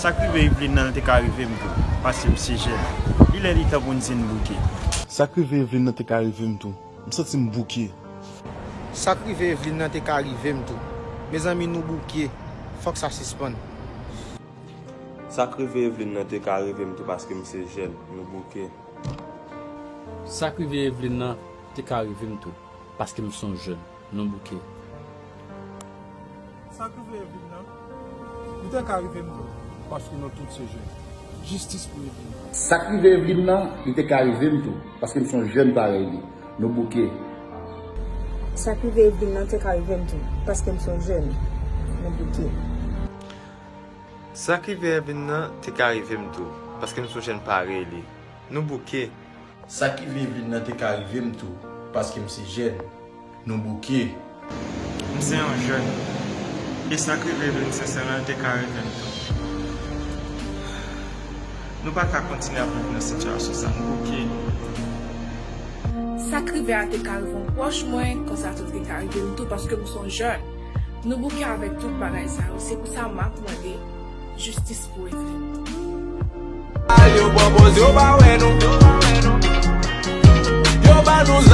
Ça qui veut Evelyn nan te ka arrivé m'tou parce que c'est jeune. Il est l'état pour une bouquet. Ça qui veut Evelyn nan te ka arrivé m'tou. M'senti m'bouquet. Ça qui veut Evelyn nan te ka arrivé m'tou. Mes amis nous bouquet. Faut que ça suspende. Ça crive Evelyn nan te ka arrivé m'tou parce que c'est jeune, nous bouquet. Ça qui veut Evelyn nan te ka arrivé m'tou parce que nous sommes jeunes, non bouquet. Ça qui veut Evelyn nan, nous te ka arrivé m'tou parce que nous tous ces jeunes. Justice pour Evelyn. Ça qui veut Evelyn nan, il te ka arrivé m'tou parce que nous sommes jeunes pareil, nous bouquet. Ça qui veut Evelyn nan te ka arrivé m'tou parce que nous sommes jeunes, nous bouquet. Ça qui veut Evelyn nan te ka arrivé m'tou parce que nous sommes jeunes pareil, nous bouquet. Ça qui veut Evelyn nan te ka arrivé m'tou parce que nous jeune, nous bouquet. C'est un jeune. Et ça qui veut Evelyn sincèrement te ka arrivé m'tou. Nous pas qu'à continuer à vivre dans cette situation ça nous bouquet. Ça qui veut te ka arrivé proche moins quand ça te ka arrivé m'tou parce que nous sommes jeunes. Nous bouquet avec tout bagay ça. C'est pour ça m'a demandé justice pour Evelyn. Yo ba nous